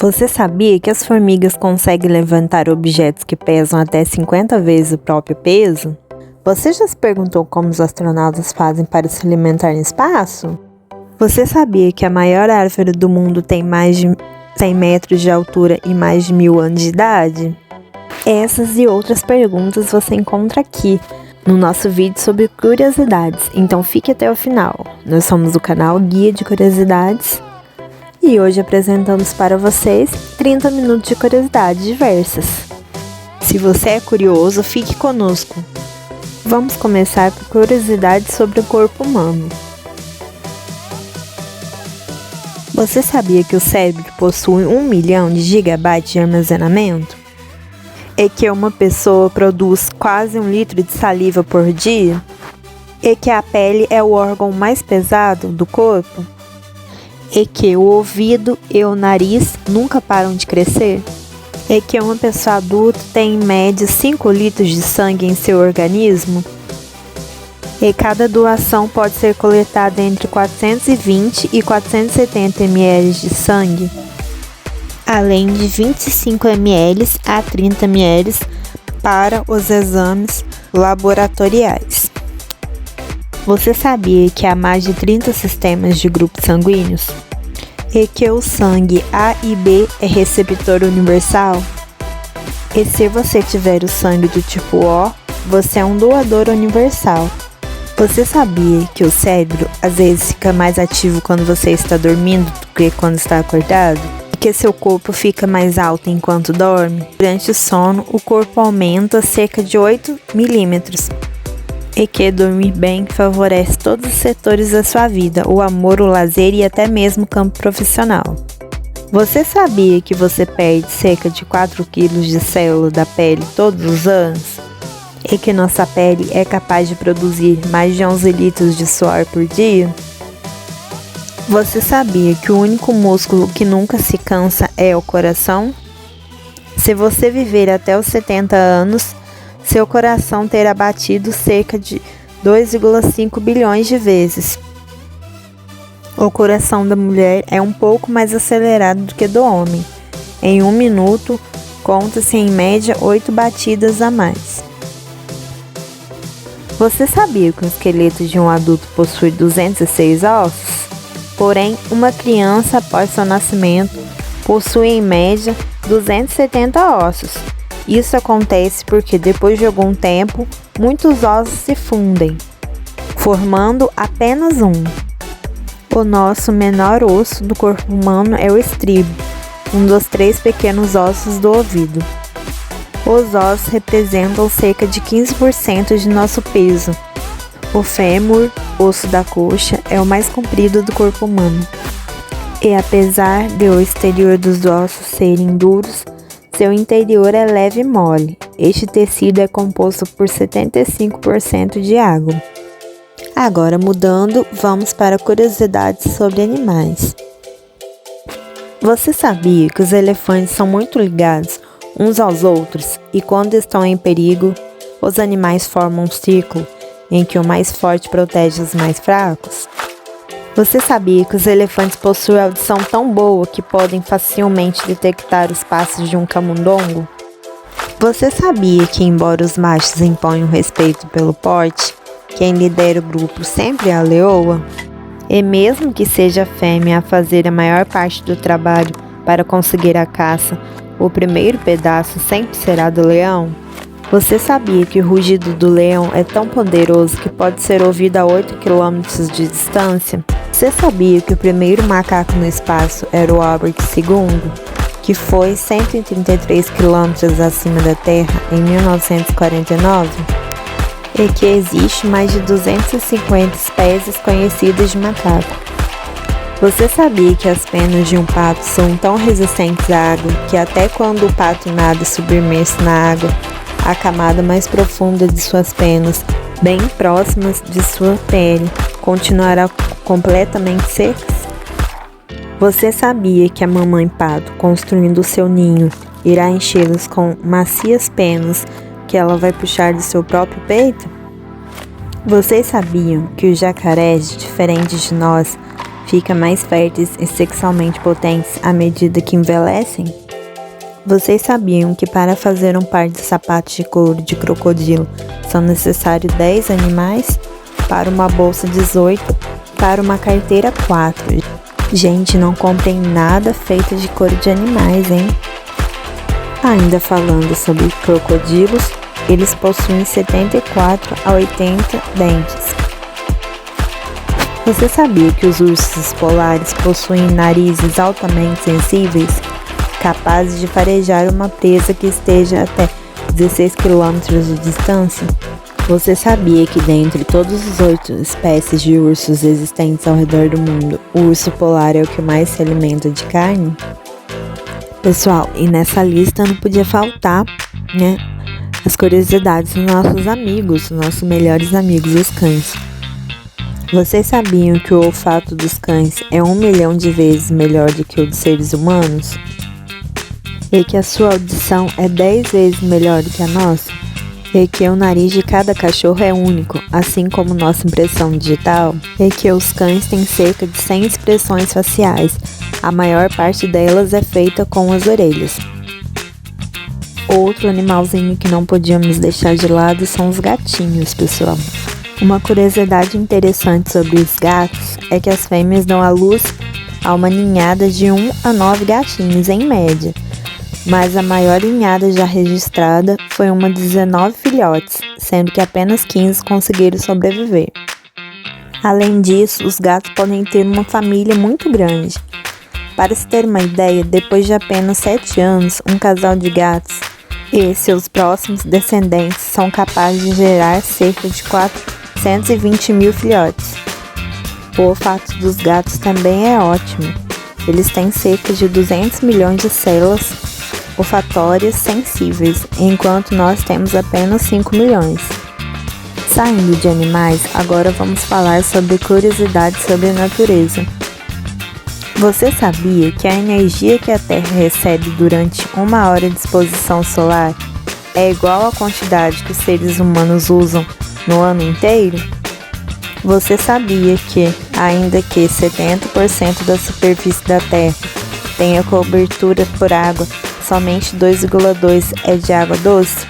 Você sabia que as formigas conseguem levantar objetos que pesam até 50 vezes o próprio peso? Você já se perguntou como os astronautas fazem para se alimentar no espaço? Você sabia que a maior árvore do mundo tem mais de 100 metros de altura e mais de 1000 anos de idade? Essas e outras perguntas você encontra aqui no nosso vídeo sobre curiosidades, então fique até o final. Nós somos o canal Guia de Curiosidades e hoje apresentamos para vocês 30 minutos de curiosidades diversas. Se você é curioso, fique conosco. Vamos começar por curiosidades sobre o corpo humano. Você sabia que o cérebro possui 1 milhão de gigabytes de armazenamento? E que uma pessoa produz quase 1 litro de saliva por dia? E que a pele é o órgão mais pesado do corpo? E que o ouvido e o nariz nunca param de crescer? E que uma pessoa adulta tem em média 5 litros de sangue em seu organismo? E cada doação pode ser coletada entre 420 e 470 ml de sangue, além de 25 ml a 30 ml para os exames laboratoriais. Você sabia que há mais de 30 sistemas de grupos sanguíneos? E que o sangue A e B é receptor universal? E se você tiver o sangue do tipo O, você é um doador universal. Você sabia que o cérebro às vezes fica mais ativo quando você está dormindo do que quando está acordado? E que seu corpo fica mais alto enquanto dorme? Durante o sono, o corpo aumenta cerca de 8 milímetros. E que dormir bem favorece todos os setores da sua vida, o amor, o lazer e até mesmo o campo profissional. Você sabia que você perde cerca de 4 quilos de célula da pele todos os anos? E que nossa pele é capaz de produzir mais de 11 litros de suor por dia? Você sabia que o único músculo que nunca se cansa é o coração? Se você viver até os 70 anos, seu coração terá batido cerca de 2,5 bilhões de vezes. O coração da mulher é um pouco mais acelerado do que do homem. Em 1 minuto, conta-se em média 8 batidas a mais. Você sabia que o esqueleto de um adulto possui 206 ossos? Porém, uma criança após seu nascimento possui em média 270 ossos. Isso acontece porque depois de algum tempo, muitos ossos se fundem, formando apenas um. O nosso menor osso do corpo humano é o estribo, um dos 3 pequenos ossos do ouvido. Os ossos representam cerca de 15% de nosso peso. O fêmur, osso da coxa, é o mais comprido do corpo humano. E apesar de o exterior dos ossos serem duros, seu interior é leve e mole. Este tecido é composto por 75% de água. Agora mudando, vamos para curiosidades sobre animais. Você sabia que os elefantes são muito ligados uns aos outros e quando estão em perigo, os animais formam um círculo em que o mais forte protege os mais fracos? Você sabia que os elefantes possuem audição tão boa que podem facilmente detectar os passos de um camundongo? Você sabia que, embora os machos imponham respeito pelo porte, quem lidera o grupo sempre é a leoa? E mesmo que seja a fêmea a fazer a maior parte do trabalho para conseguir a caça, o primeiro pedaço sempre será do leão? Você sabia que o rugido do leão é tão poderoso que pode ser ouvido a 8 km de distância? Você sabia que o primeiro macaco no espaço era o Albert II, que foi 133 km acima da Terra em 1949? E que existe mais de 250 espécies conhecidas de macaco? Você sabia que as penas de um pato são tão resistentes à água que até quando o pato nada submerso na água, a camada mais profunda de suas penas, bem próximas de sua pele, continuará completamente secas? Você sabia que a mamãe pato, construindo o seu ninho, irá enchê-los com macias penas que ela vai puxar de seu próprio peito? Vocês sabiam que os jacarés, diferentes de nós, ficam mais férteis e sexualmente potentes à medida que envelhecem? Vocês sabiam que para fazer um par de sapatos de couro de crocodilo são necessários 10 animais? Para uma bolsa 18, para uma carteira 4. Gente, não comprem nada feito de couro de animais, hein? Ainda falando sobre crocodilos, eles possuem 74 a 80 dentes. Você sabia que os ursos polares possuem narizes altamente sensíveis, capazes de farejar uma presa que esteja até 16 km de distância? Você sabia que dentre todas as 8 espécies de ursos existentes ao redor do mundo, o urso polar é o que mais se alimenta de carne? Pessoal, e nessa lista não podia faltar, né, as curiosidades dos nossos amigos, nossos melhores amigos, os cães. Vocês sabiam que o olfato dos cães é 1 milhão de vezes melhor do que o dos seres humanos? E que a sua audição é 10 vezes melhor do que a nossa? E que o nariz de cada cachorro é único, assim como nossa impressão digital? E que os cães têm cerca de 100 expressões faciais, a maior parte delas é feita com as orelhas. Outro animalzinho que não podíamos deixar de lado são os gatinhos, pessoal. Uma curiosidade interessante sobre os gatos é que as fêmeas dão à luz a uma ninhada de 1 a 9 gatinhos em média, mas a maior ninhada já registrada foi uma de 19 filhotes, sendo que apenas 15 conseguiram sobreviver. Além disso, os gatos podem ter uma família muito grande. Para se ter uma ideia, depois de apenas 7 anos, um casal de gatos e seus próximos descendentes são capazes de gerar cerca de 420 mil filhotes. O olfato dos gatos também é ótimo. Eles têm cerca de 200 milhões de células olfatórias sensíveis, enquanto nós temos apenas 5 milhões. Saindo de animais, agora vamos falar sobre curiosidades sobre a natureza. Você sabia que a energia que a Terra recebe durante 1 hora de exposição solar é igual à quantidade que os seres humanos usam no ano inteiro? Você sabia que, ainda que 70% da superfície da Terra tenha cobertura por água, somente 2,2% é de água doce?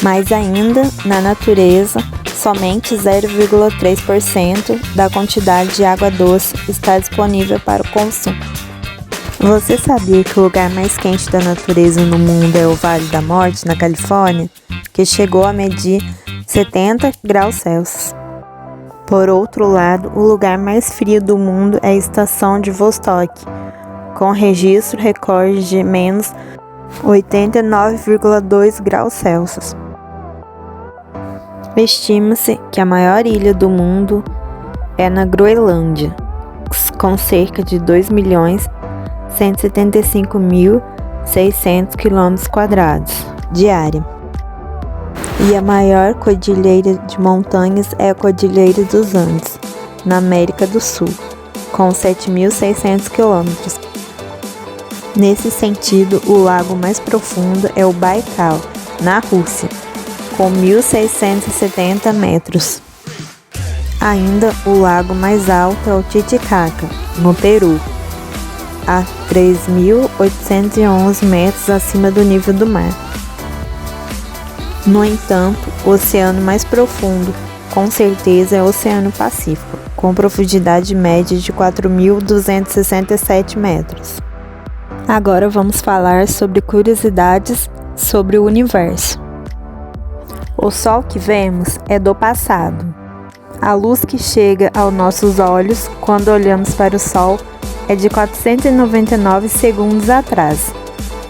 Mas ainda, na natureza, somente 0,3% da quantidade de água doce está disponível para o consumo. Você sabia que o lugar mais quente da natureza no mundo é o Vale da Morte, na Califórnia, que chegou a medir 70 graus Celsius? Por outro lado, o lugar mais frio do mundo é a estação de Vostok, com registro recorde de menos 89,2 graus Celsius. Estima-se que a maior ilha do mundo é na Groenlândia, com cerca de 2.175.600 km² de área. E a maior cordilheira de montanhas é a Cordilheira dos Andes, na América do Sul, com 7.600 km. Nesse sentido, o lago mais profundo é o Baikal, na Rússia, com 1.670 metros. Ainda o lago mais alto é o Titicaca, no Peru, a 3.811 metros acima do nível do mar. No entanto, o oceano mais profundo, com certeza, é o Oceano Pacífico, com profundidade média de 4.267 metros. Agora vamos falar sobre curiosidades sobre o universo. O Sol que vemos é do passado. A luz que chega aos nossos olhos quando olhamos para o Sol é de 499 segundos atrás.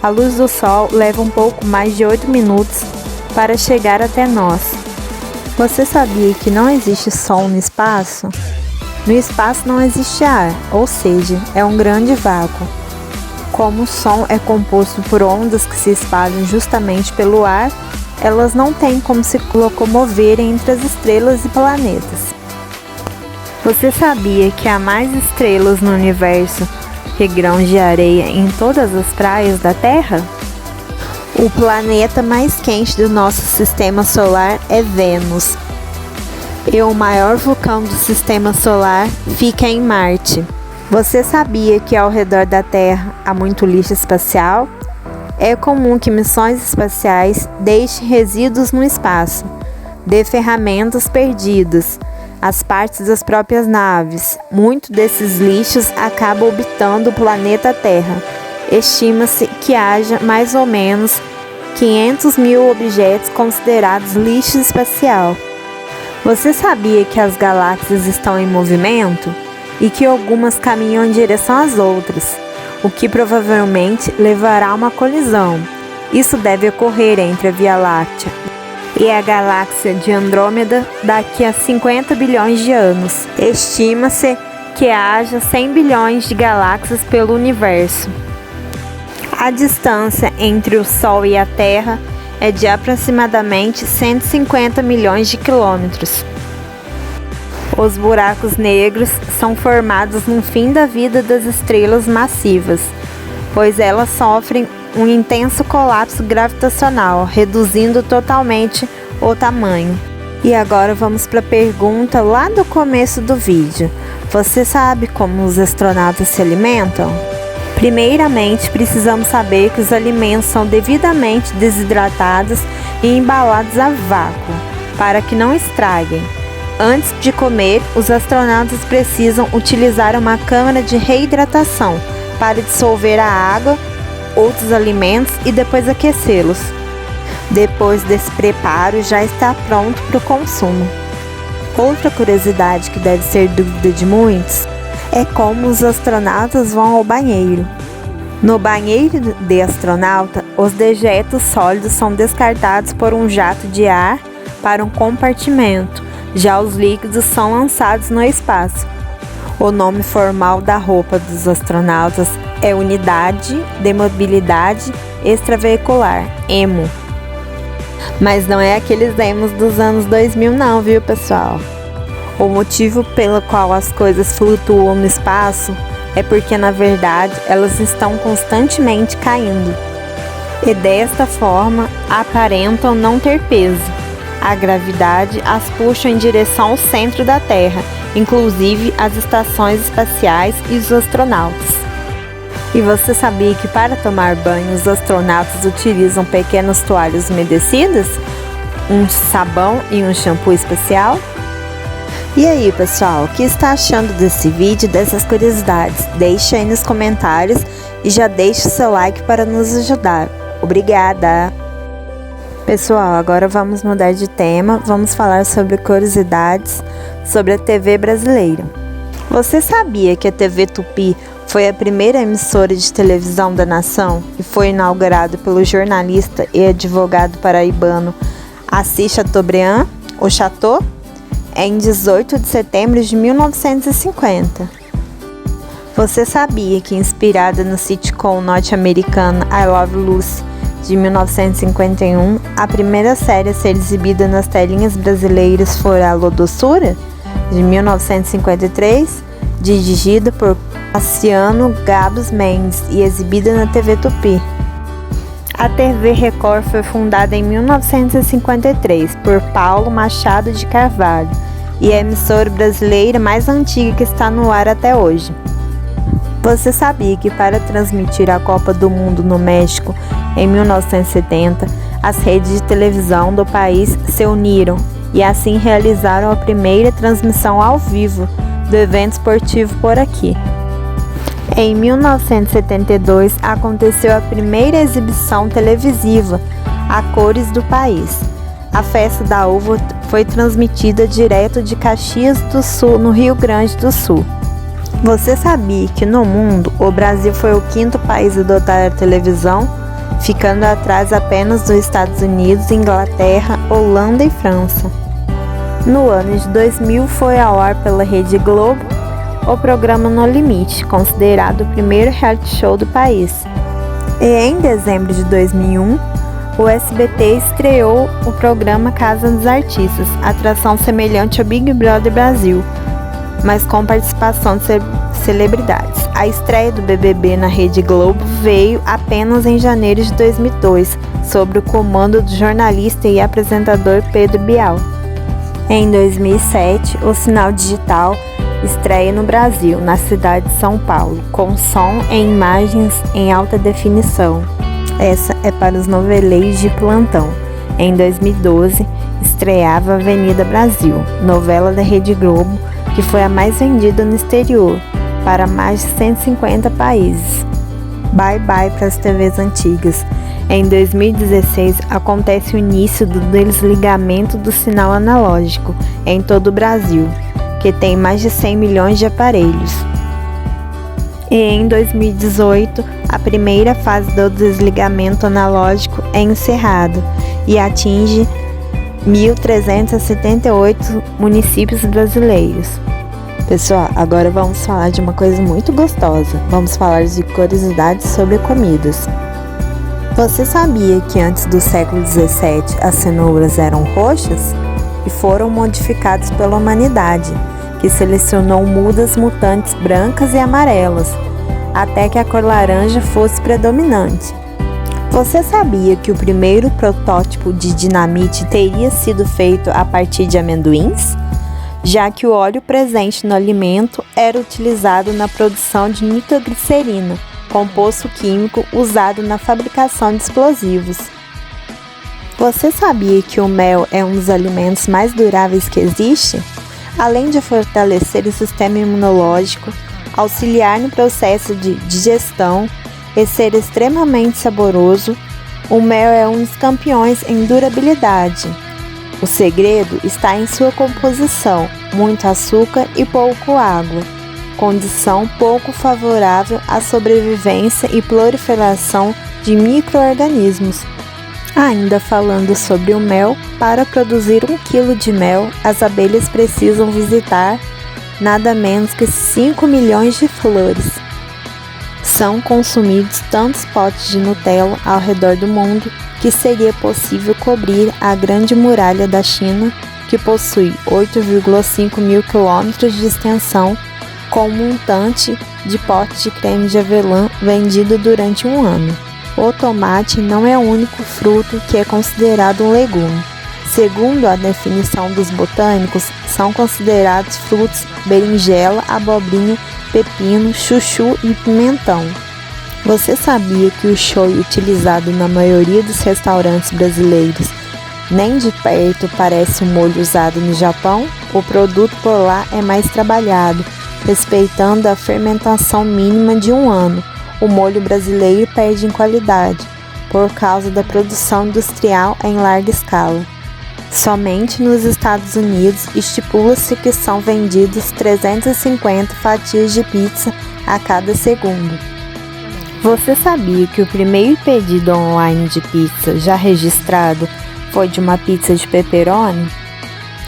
A luz do Sol leva um pouco mais de 8 minutos para chegar até nós. Você sabia que não existe som no espaço? No espaço não existe ar, ou seja, é um grande vácuo. Como o som é composto por ondas que se espalham justamente pelo ar, elas não têm como se locomover entre as estrelas e planetas. Você sabia que há mais estrelas no universo que grãos de areia em todas as praias da Terra? O planeta mais quente do nosso sistema solar é Vênus. E o maior vulcão do sistema solar fica em Marte. Você sabia que ao redor da Terra há muito lixo espacial? É comum que missões espaciais deixem resíduos no espaço, de ferramentas perdidas, as partes das próprias naves. Muito desses lixos acabam orbitando o planeta Terra. Estima-se que haja mais ou menos 500 mil objetos considerados lixo espacial. Você sabia que as galáxias estão em movimento e que algumas caminham em direção às outras, o que provavelmente levará a uma colisão? Isso deve ocorrer entre a Via Láctea e a galáxia de Andrômeda daqui a 50 bilhões de anos. Estima-se que haja 100 bilhões de galáxias pelo universo. A distância entre o Sol e a Terra é de aproximadamente 150 milhões de quilômetros. Os buracos negros são formados no fim da vida das estrelas massivas, pois elas sofrem um intenso colapso gravitacional, reduzindo totalmente o tamanho. E agora vamos para a pergunta lá do começo do vídeo. Você sabe como os astronautas se alimentam? Primeiramente, precisamos saber que os alimentos são devidamente desidratados e embalados a vácuo, para que não estraguem. Antes de comer, os astronautas precisam utilizar uma câmara de reidratação para dissolver a água, outros alimentos e depois aquecê-los. Depois desse preparo, já está pronto para o consumo. Outra curiosidade que deve ser dúvida de muitos é como os astronautas vão ao banheiro. No banheiro de astronauta, os dejetos sólidos são descartados por um jato de ar para um compartimento, já os líquidos são lançados no espaço. O nome formal da roupa dos astronautas é Unidade de Mobilidade Extraveicular, EMO. Mas não é aqueles emos dos anos 2000 não, viu pessoal? O motivo pelo qual as coisas flutuam no espaço é porque, na verdade, elas estão constantemente caindo. E desta forma, aparentam não ter peso. A gravidade as puxa em direção ao centro da Terra, inclusive as estações espaciais e os astronautas. E você sabia que para tomar banho os astronautas utilizam pequenas toalhas umedecidas, um sabão e um shampoo especial? E aí pessoal, o que está achando desse vídeo e dessas curiosidades? Deixa aí nos comentários e já deixa o seu like para nos ajudar. Obrigada! Pessoal, agora vamos mudar de tema, vamos falar sobre curiosidades sobre a TV brasileira. Você sabia que a TV Tupi foi a primeira emissora de televisão da nação e foi inaugurada pelo jornalista e advogado paraibano Assis Chateaubriand, o Chateau, em 18 de setembro de 1950. Você sabia que, inspirada no sitcom norte-americano I Love Lucy, de 1951, a primeira série a ser exibida nas telinhas brasileiras foi a Lodossura, de 1953, dirigida por Cassiano Gabos Mendes e exibida na TV Tupi. A TV Record foi fundada em 1953 por Paulo Machado de Carvalho e é a emissora brasileira mais antiga que está no ar até hoje. Você sabia que para transmitir a Copa do Mundo no México em 1970, as redes de televisão do país se uniram e assim realizaram a primeira transmissão ao vivo do evento esportivo por aqui? Em 1972, aconteceu a primeira exibição televisiva a cores do país. A Festa da Uva foi transmitida direto de Caxias do Sul, no Rio Grande do Sul. Você sabia que no mundo, o Brasil foi o quinto país a adotar a televisão, ficando atrás apenas dos Estados Unidos, Inglaterra, Holanda e França? No ano de 2000, foi ao ar pela Rede Globo o programa No Limite, considerado o primeiro reality show do país. E em dezembro de 2001, o SBT estreou o programa Casa dos Artistas, atração semelhante ao Big Brother Brasil, mas com participação de celebridades. A estreia do BBB na Rede Globo veio apenas em janeiro de 2002, sob o comando do jornalista e apresentador Pedro Bial. Em 2007, o sinal digital estreia no Brasil, na cidade de São Paulo, com som e imagens em alta definição. Essa é para os noveleiros de plantão. Em 2012, estreava Avenida Brasil, novela da Rede Globo, que foi a mais vendida no exterior, para mais de 150 países. Bye bye para as TVs antigas. Em 2016, acontece o início do desligamento do sinal analógico em todo o Brasil, que tem mais de 100 milhões de aparelhos. E em 2018, a primeira fase do desligamento analógico é encerrada e atinge 1.378 municípios brasileiros. Pessoal, agora vamos falar de uma coisa muito gostosa. Vamos falar de curiosidades sobre comidas. Você sabia que antes do século XVII as cenouras eram roxas? E foram modificadas pela humanidade, que selecionou mudas mutantes brancas e amarelas, até que a cor laranja fosse predominante. Você sabia que o primeiro protótipo de dinamite teria sido feito a partir de amendoins? Já que o óleo presente no alimento era utilizado na produção de nitroglicerina, composto químico usado na fabricação de explosivos. Você sabia que o mel é um dos alimentos mais duráveis que existe? Além de fortalecer o sistema imunológico, auxiliar no processo de digestão e ser extremamente saboroso, o mel é um dos campeões em durabilidade. O segredo está em sua composição, muito açúcar e pouco água, condição pouco favorável à sobrevivência e proliferação de micro-organismos. Ainda falando sobre o mel, para produzir 1 kg de mel, as abelhas precisam visitar nada menos que 5 milhões de flores. São consumidos tantos potes de Nutella ao redor do mundo que seria possível cobrir a Grande Muralha da China, que possui 8,5 mil quilômetros de extensão, com um montante de potes de creme de avelã vendido durante um ano. O tomate não é o único fruto que é considerado um legume. Segundo a definição dos botânicos, são considerados frutos berinjela, abobrinha, pepino, chuchu e pimentão. Você sabia que o shoyu utilizado na maioria dos restaurantes brasileiros nem de perto parece o molho usado no Japão? O produto por lá é mais trabalhado, respeitando a fermentação mínima de 1 ano. O molho brasileiro perde em qualidade, por causa da produção industrial em larga escala. Somente nos Estados Unidos estipula-se que são vendidos 350 fatias de pizza a cada segundo. Você sabia que o primeiro pedido online de pizza já registrado foi de uma pizza de pepperoni?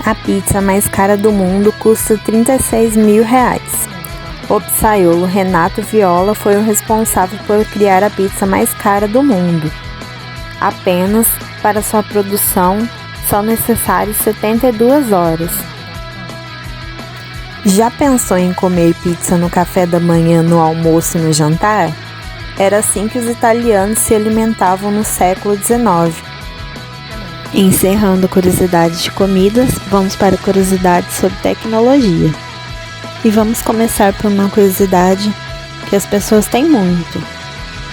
A pizza mais cara do mundo custa R$36 mil. O pizzaiolo Renato Viola foi o responsável por criar a pizza mais cara do mundo. Apenas para sua produção são necessárias 72 horas. Já pensou em comer pizza no café da manhã, no almoço e no jantar? Era assim que os italianos se alimentavam no século XIX. Encerrando curiosidades de comidas, vamos para curiosidades sobre tecnologia. E vamos começar por uma curiosidade que as pessoas têm muito.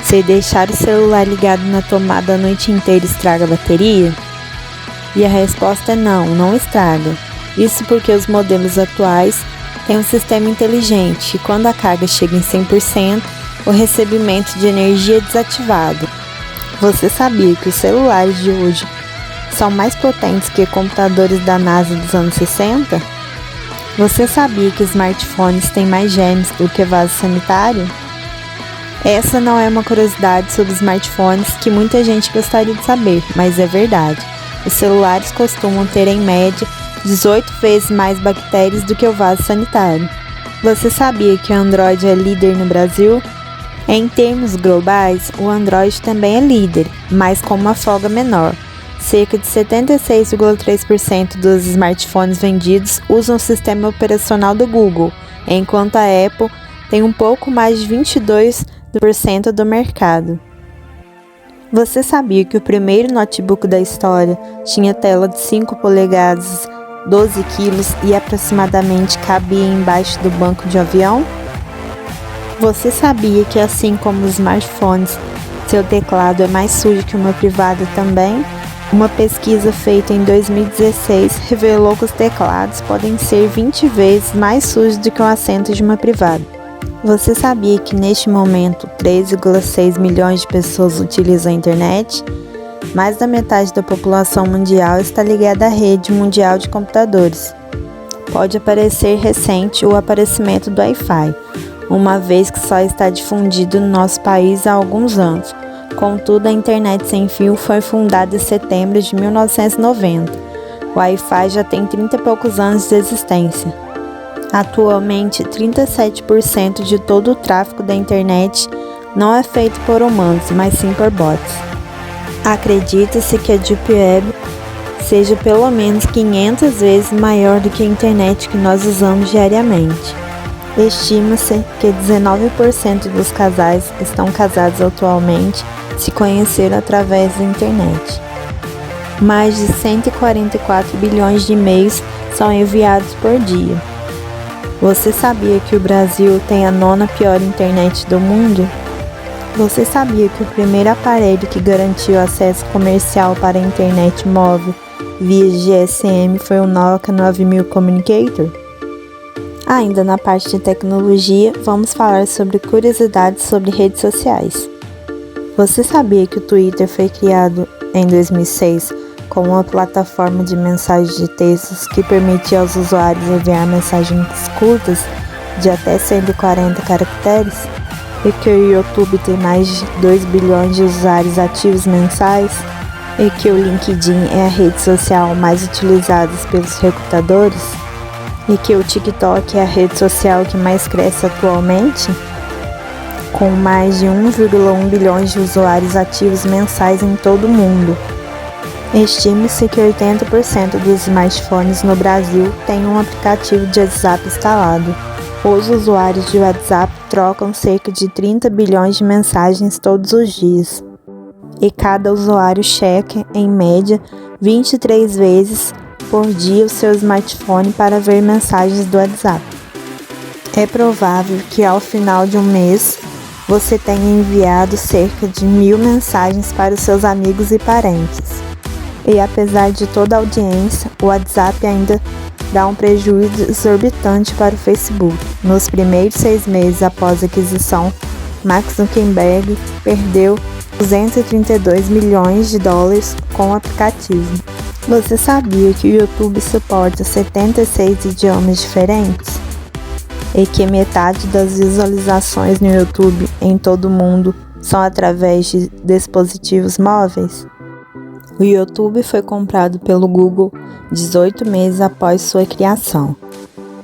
Se deixar o celular ligado na tomada a noite inteira estraga a bateria? E a resposta é não, não estraga. Isso porque os modelos atuais têm um sistema inteligente e quando a carga chega em 100%, o recebimento de energia é desativado. Você sabia que os celulares de hoje são mais potentes que computadores da NASA dos anos 60? Você sabia que smartphones têm mais genes do que vaso sanitário? Essa não é uma curiosidade sobre smartphones que muita gente gostaria de saber, mas é verdade. Os celulares costumam ter em média 18 vezes mais bactérias do que o vaso sanitário. Você sabia que o Android é líder no Brasil? Em termos globais, o Android também é líder, mas com uma folga menor. Cerca de 76,3% dos smartphones vendidos usam o sistema operacional do Google, enquanto a Apple tem um pouco mais de 22% do mercado. Você sabia que o primeiro notebook da história tinha tela de 5 polegadas 12 quilos e aproximadamente cabia embaixo do banco de avião? Você sabia que, assim como os smartphones, seu teclado é mais sujo que uma privada também? Uma pesquisa feita em 2016 revelou que os teclados podem ser 20 vezes mais sujos do que o assento de uma privada. Você sabia que neste momento 3,6 milhões de pessoas utilizam a internet? Mais da metade da população mundial está ligada à rede mundial de computadores. Pode parecer recente o aparecimento do Wi-Fi, uma vez que só está difundido no nosso país há alguns anos. Contudo, a internet sem fio foi fundada em setembro de 1990. O Wi-Fi já tem 30 e poucos anos de existência. Atualmente, 37% de todo o tráfego da internet não é feito por humanos, mas sim por bots. Acredita-se que a Deep Web seja pelo menos 500 vezes maior do que a internet que nós usamos diariamente. Estima-se que 19% dos casais estão casados atualmente se conheceram através da internet. Mais de 144 bilhões de e-mails são enviados por dia. Você sabia que o Brasil tem a 9ª pior internet do mundo? Você sabia que o primeiro aparelho que garantiu acesso comercial para a internet móvel via GSM foi o Nokia 9000 Communicator? Ainda na parte de tecnologia, vamos falar sobre curiosidades sobre redes sociais. Você sabia que o Twitter foi criado em 2006 como uma plataforma de mensagens de textos que permitia aos usuários enviar mensagens curtas de até 140 caracteres? E que o YouTube tem mais de 2 bilhões de usuários ativos mensais? E que o LinkedIn é a rede social mais utilizada pelos recrutadores? E que o TikTok é a rede social que mais cresce atualmente, com mais de 1,1 bilhões de usuários ativos mensais em todo o mundo. Estima-se que 80% dos smartphones no Brasil têm um aplicativo de WhatsApp instalado. Os usuários de WhatsApp trocam cerca de 30 bilhões de mensagens todos os dias. E cada usuário checa, em média, 23 vezes por dia o seu smartphone para ver mensagens do WhatsApp. É provável que ao final de um mês você tenha enviado cerca de 1.000 mensagens para os seus amigos e parentes. E apesar de toda a audiência, o WhatsApp ainda dá um prejuízo exorbitante para o Facebook. Nos primeiros 6 meses após a aquisição, Mark Zuckerberg perdeu 232 milhões de dólares com o aplicativo. Você sabia que o YouTube suporta 76 idiomas diferentes? E que metade das visualizações no YouTube em todo o mundo são através de dispositivos móveis? O YouTube foi comprado pelo Google 18 meses após sua criação,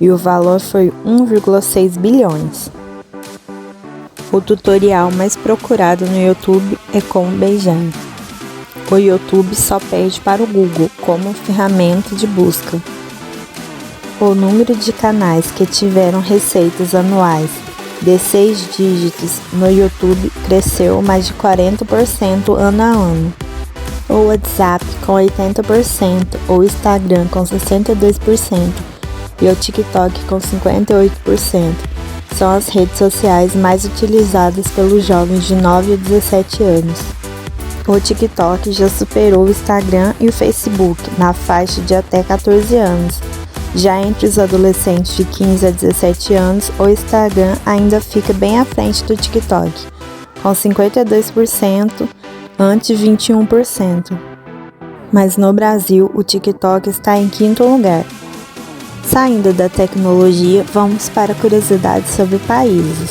e o valor foi 1,6 bilhões. O tutorial mais procurado no YouTube é como beijar. O YouTube só perde para o Google como ferramenta de busca. O número de canais que tiveram receitas anuais de 6 dígitos no YouTube cresceu mais de 40% ano a ano. O WhatsApp com 80%, o Instagram com 62% e o TikTok com 58% são as redes sociais mais utilizadas pelos jovens de 9 a 17 anos. O TikTok já superou o Instagram e o Facebook na faixa de até 14 anos. Já entre os adolescentes de 15 a 17 anos, o Instagram ainda fica bem à frente do TikTok, com 52% ante 21%. Mas no Brasil, o TikTok está em 5º lugar. Saindo da tecnologia, vamos para curiosidades sobre países.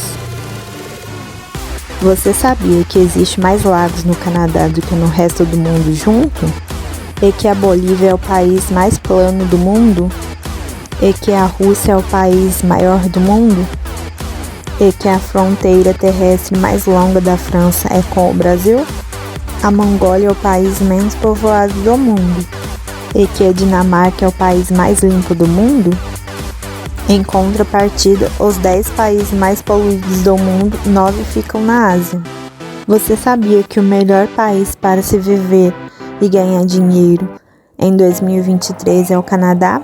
Você sabia que existe mais lagos no Canadá do que no resto do mundo junto? E que a Bolívia é o país mais plano do mundo? E que a Rússia é o país maior do mundo? E que a fronteira terrestre mais longa da França é com o Brasil? A Mongólia é o país menos povoado do mundo. E que a Dinamarca é o país mais limpo do mundo? Em contrapartida, os 10 países mais poluídos do mundo, 9 ficam na Ásia. Você sabia que o melhor país para se viver e ganhar dinheiro em 2023 é o Canadá?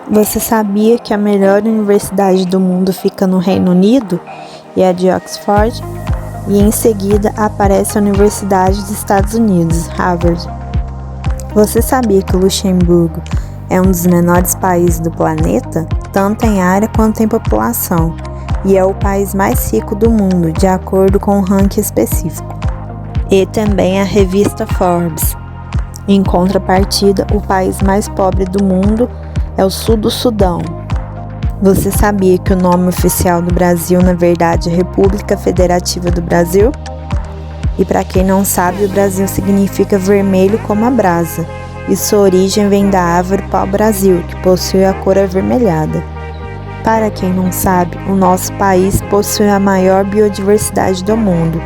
Você sabia que a melhor universidade do mundo fica no Reino Unido e é a de Oxford? E em seguida aparece a Universidade dos Estados Unidos, Harvard. Você sabia que o Luxemburgo é um dos menores países do planeta, tanto em área quanto em população, e é o país mais rico do mundo, de acordo com um ranking específico. E também a revista Forbes. Em contrapartida, o país mais pobre do mundo é o Sul do Sudão. Você sabia que o nome oficial do Brasil, na verdade, é República Federativa do Brasil? E para quem não sabe, o Brasil significa vermelho como a brasa, e sua origem vem da árvore pau-brasil, que possui a cor avermelhada. Para quem não sabe, o nosso país possui a maior biodiversidade do mundo,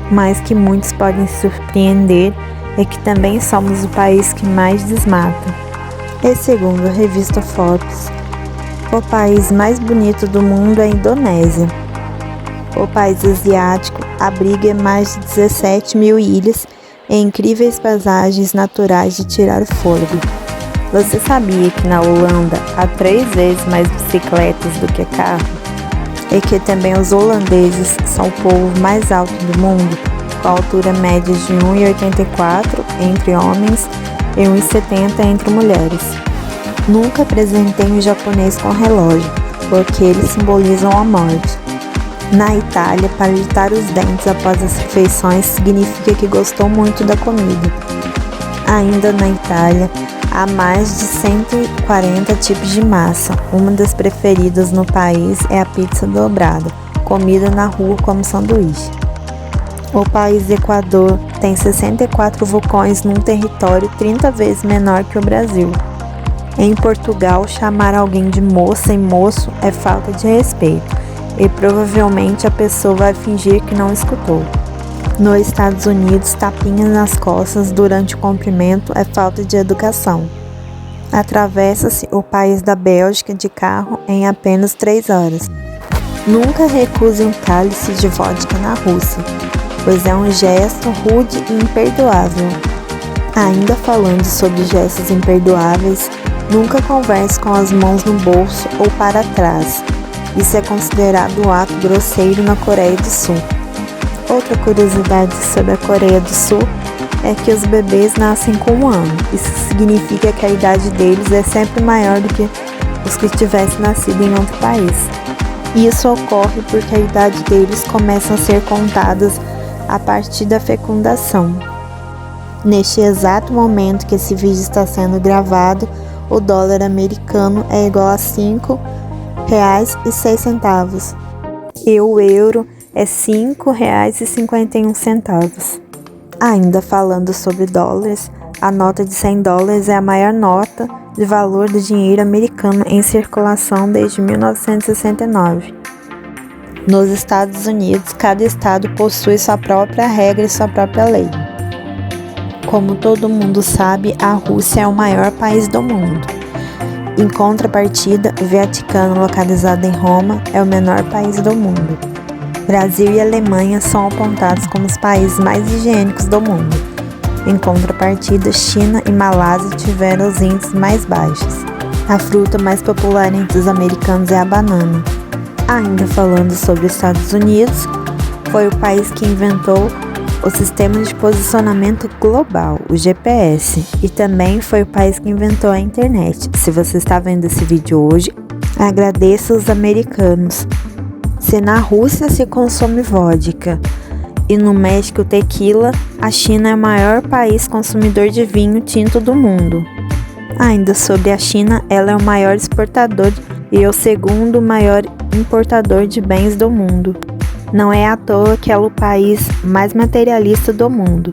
mas que muitos podem se surpreender é que também somos o país que mais desmata. E segundo a revista Forbes, o país mais bonito do mundo é a Indonésia. O país asiático abriga mais de 17 mil ilhas e incríveis paisagens naturais de tirar o fôlego. Você sabia que na Holanda há 3 vezes mais bicicletas do que carro? E que também os holandeses são o povo mais alto do mundo, com a altura média de 1,84 entre homens e 1,70 entre mulheres. Nunca apresentei um japonês com relógio, porque eles simbolizam a morte. Na Itália, palitar os dentes após as refeições significa que gostou muito da comida. Ainda na Itália, há mais de 140 tipos de massa. Uma das preferidas no país é a pizza dobrada, comida na rua como sanduíche. O país Equador tem 64 vulcões num território 30 vezes menor que o Brasil. Em Portugal, chamar alguém de moça e moço é falta de respeito, e provavelmente a pessoa vai fingir que não escutou. Nos Estados Unidos, tapinhas nas costas durante o cumprimento é falta de educação. Atravessa-se o país da Bélgica de carro em apenas 3 horas. Nunca recuse um cálice de vodka na Rússia, pois é um gesto rude e imperdoável. Ainda falando sobre gestos imperdoáveis, nunca converse com as mãos no bolso ou para trás. Isso é considerado um ato grosseiro na Coreia do Sul. Outra curiosidade sobre a Coreia do Sul é que os bebês nascem com 1 ano. Isso significa que a idade deles é sempre maior do que os que tivessem nascido em outro país. E isso ocorre porque a idade deles começa a ser contadas a partir da fecundação. Neste exato momento que esse vídeo está sendo gravado, o dólar americano é igual a R$ 5,06 e o euro é R$ 5,51. Ainda falando sobre dólares, a nota de $100 é a maior nota de valor do dinheiro americano em circulação desde 1969. Nos Estados Unidos, cada estado possui sua própria regra e sua própria lei. Como todo mundo sabe, a Rússia é o maior país do mundo. Em contrapartida, o Vaticano, localizado em Roma, é o menor país do mundo. Brasil e Alemanha são apontados como os países mais higiênicos do mundo. Em contrapartida, China e Malásia tiveram os índices mais baixos. A fruta mais popular entre os americanos é a banana. Ainda falando sobre os Estados Unidos, foi o país que inventou o Sistema de Posicionamento Global, o GPS, e também foi o país que inventou a internet. Se você está vendo esse vídeo hoje, agradeça os americanos. Se na Rússia se consome vodka e no México tequila, a China é o maior país consumidor de vinho tinto do mundo. Ainda sobre a China, ela é o maior exportador e o segundo maior importador de bens do mundo. Não é à toa que ela é o país mais materialista do mundo.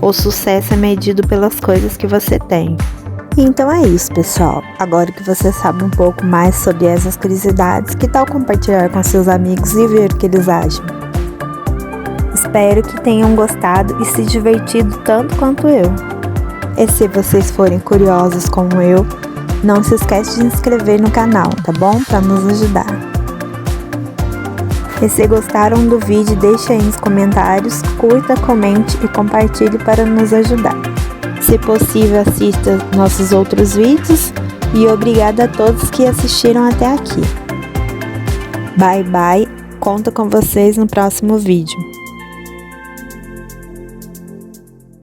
O sucesso é medido pelas coisas que você tem. Então é isso, pessoal. Agora que você sabe um pouco mais sobre essas curiosidades, que tal compartilhar com seus amigos e ver o que eles acham? Espero que tenham gostado e se divertido tanto quanto eu. E se vocês forem curiosos como eu, não se esquece de se inscrever no canal, tá bom? Para nos ajudar. E se gostaram do vídeo, deixe aí nos comentários, curta, comente e compartilhe para nos ajudar. Se possível, assista nossos outros vídeos E obrigada a todos que assistiram até aqui. Bye bye, conto com vocês no próximo vídeo.